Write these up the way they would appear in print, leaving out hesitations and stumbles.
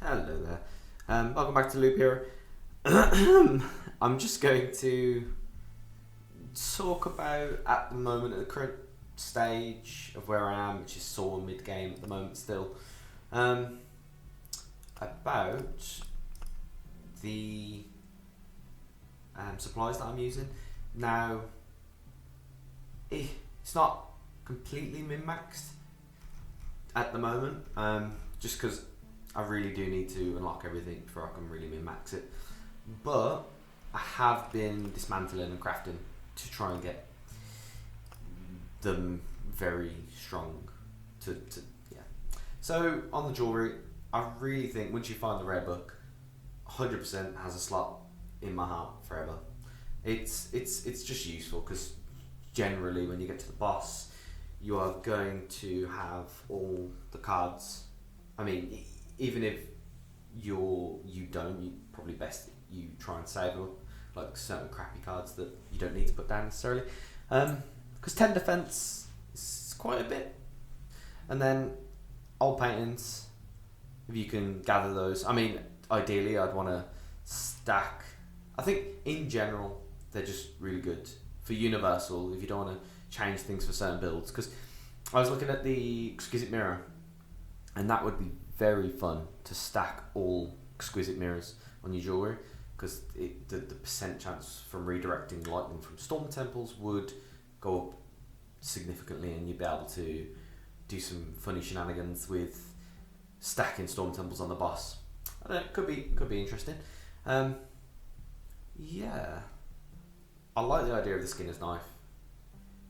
Hello there. Welcome back to Loop here. I'm just going to talk about at the moment, at the current stage of where I am, which is sort of mid game at the moment still, about the supplies that I'm using. Now, it's not completely min-maxed at the moment, just because I really do need to unlock everything before I can really min-max it. But I have been dismantling and crafting to try and get them very strong. Yeah. So on the jewelry, I really think once you find the rare book, 100% has a slot in my heart forever. It's just useful because generally when you get to the boss, you are going to have all the cards. I mean, even if you probably best you try and save up like certain crappy cards that you don't need to put down necessarily, because 10 defense is quite a bit. And then old paintings, if you can gather those. I mean, ideally I'd want to stack. I think in general they're just really good for universal if you don't want to change things for certain builds, because I was looking at the exquisite mirror, and that would be very fun to stack all exquisite mirrors on your jewelry, because the percent chance from redirecting lightning from storm temples would go up significantly, and you'd be able to do some funny shenanigans with stacking storm temples on the boss. I don't know, could be interesting. Yeah, I like the idea of the skinner's knife.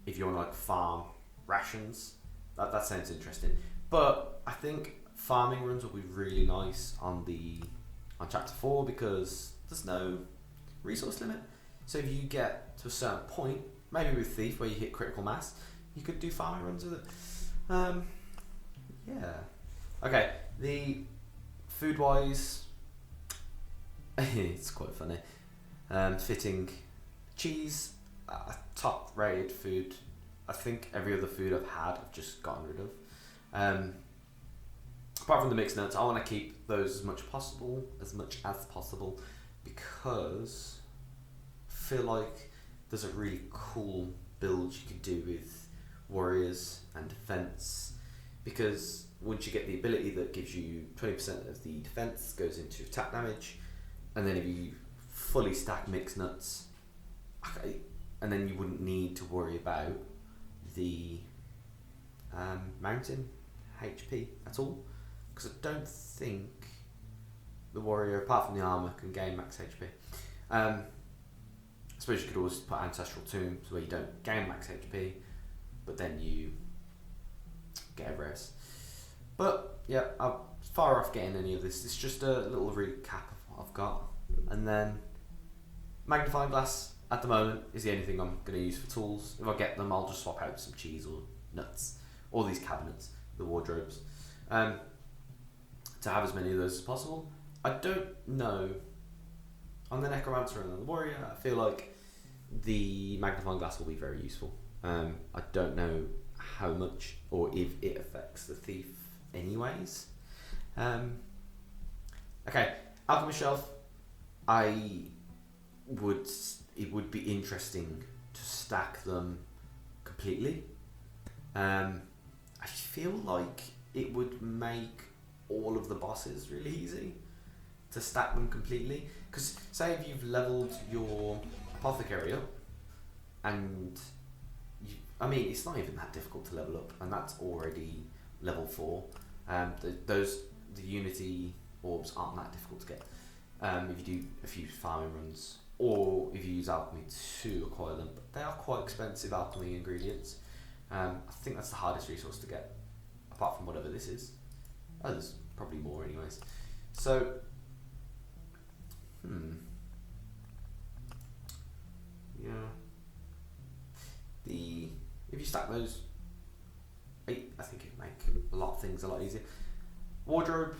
If you want to like farm rations, that sounds interesting. But I think farming runs will be really nice on chapter 4, because there's no resource limit. So if you get to a certain point, maybe with Thief where you hit critical mass, you could do farming runs with it. Yeah. Okay, the food wise, it's quite funny. Fitting cheese, top rated food. I think every other food I've had I've just gotten rid of. Apart from the mixed nuts, I want to keep those as much as possible, because I feel like there's a really cool build you could do with warriors and defense, because once you get the ability that gives you 20% of the defense goes into attack damage, and then if you fully stack mixed nuts, okay, and then you wouldn't need to worry about the mountain HP at all, because I don't think the warrior, apart from the armor, can gain max HP. I suppose you could always put ancestral tombs where you don't gain max HP, but then you get a res. But yeah, I'm far off getting any of this. It's just a little recap of what I've got, and then magnifying glass at the moment is the only thing I'm going to use for tools. If I get them, I'll just swap out some cheese or nuts, or these cabinets, the wardrobes, to have as many of those as possible. I don't know, on the necromancer and the warrior, I feel like the magnifying glass will be very useful. I don't know how much or if it affects the thief anyways. Okay, alchemy shelf. It would be interesting to stack them completely. I feel like it would make all of the bosses really easy to stack them completely. Because say if you've leveled your apothecary up, and I mean, it's not even that difficult to level up, and that's already level 4. The Unity orbs aren't that difficult to get. If you do a few farming runs, or if you use alchemy to acquire them, but they are quite expensive alchemy ingredients. I think that's the hardest resource to get, apart from whatever this is. Oh, there's probably more anyways. So, yeah. If you stack those, I think it'd make a lot of things a lot easier. Wardrobe,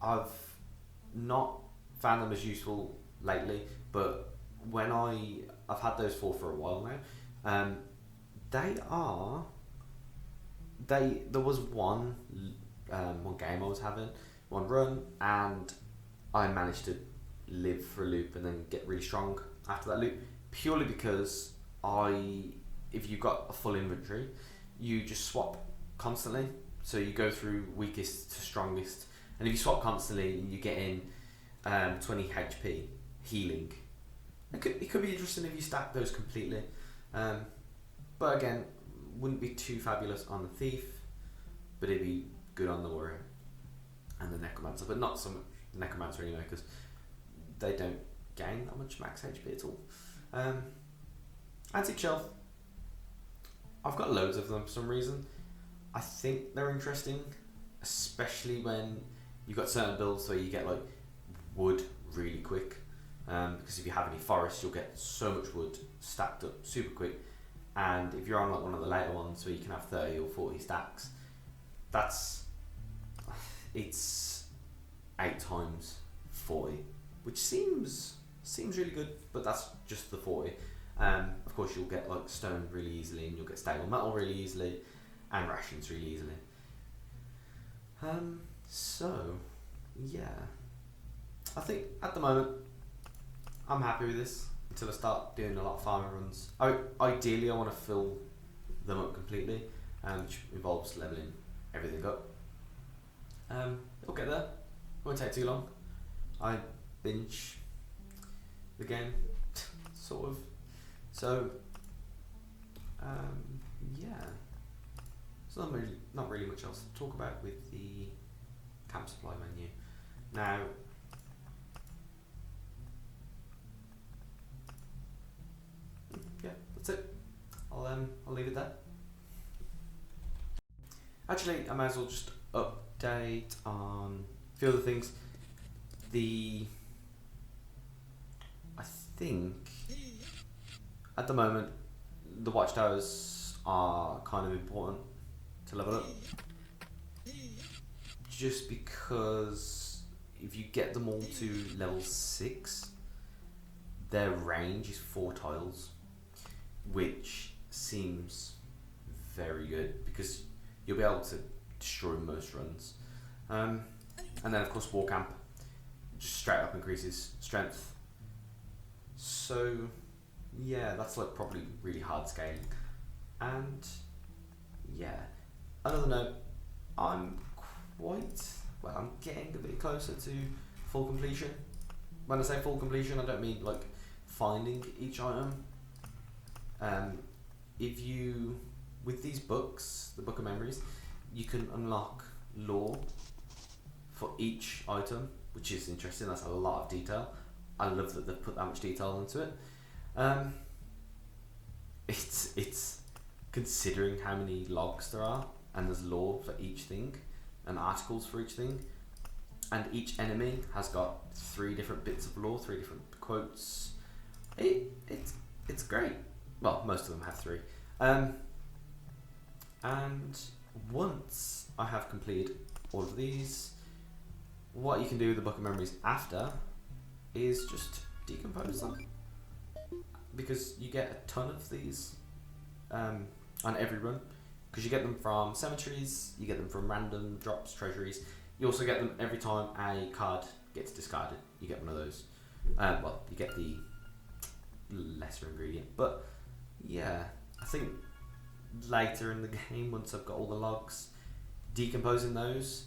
I've not found them as useful lately, but when I've had those for a while now, there was one game I was having one run, and I managed to live for a loop and then get really strong after that loop, purely because if you've got a full inventory, you just swap constantly. So you go through weakest to strongest, and if you swap constantly and you get in 20 HP healing, it could be interesting if you stack those completely. But again, wouldn't be too fabulous on the thief, but it'd be good on the warrior and the necromancer, but not so much necromancer anyway, because they don't gain that much max HP at all. Antique shelf, I've got loads of them for some reason. I think they're interesting, especially when you've got certain builds where you get like wood really quick, because if you have any forests, you'll get so much wood stacked up super quick. And if you're on like one of the later ones where you can have 30 or 40 stacks, it's 8 times 40, which seems really good, but that's just the 40. Of course, you'll get like stone really easily, and you'll get stable metal really easily, and rations really easily. So yeah, I think at the moment I'm happy with this until I start doing a lot of farming runs. Ideally, I want to fill them up completely, which involves leveling everything up. It'll get there. It won't take too long. I binge the game, sort of. So, yeah. So not really much else to talk about with the camp supply menu. Now, yeah, that's it. I'll leave it there. Actually, I might as well just update on a few other things. I think at the moment the watchtowers are kind of important to level up, just because if you get them all to level 6, their range is 4 tiles, which seems very good because you'll be able to destroy most runs. And then of course war camp just straight up increases strength. So yeah, that's like probably really hard scaling. And yeah, another note, I'm getting a bit closer to full completion. When I say full completion, I don't mean like finding each item. With these books, the Book of Memories, you can unlock lore for each item, which is interesting. That's a lot of detail. I love that they've put that much detail into it. It's considering how many logs there are, and there's lore for each thing, and articles for each thing, and each enemy has got 3 different bits of lore, 3 different quotes. It's great. Well, most of them have 3. And once I have completed all of these, what you can do with the Book of Memories after is just decompose them, because you get a ton of these on every run, because you get them from cemeteries, you get them from random drops, treasuries. You also get them every time a card gets discarded. You get one of those. Well, you get the lesser ingredient, but yeah, I think later in the game, once I've got all the logs, decomposing those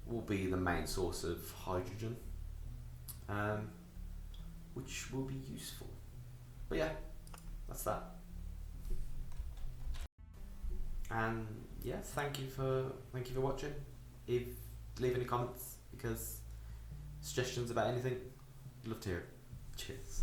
will be the main source of hydrogen, which will be useful. But yeah, that's that. And yeah, thank you for watching. Leave any comments, because suggestions about anything, I'd love to hear it. Cheers.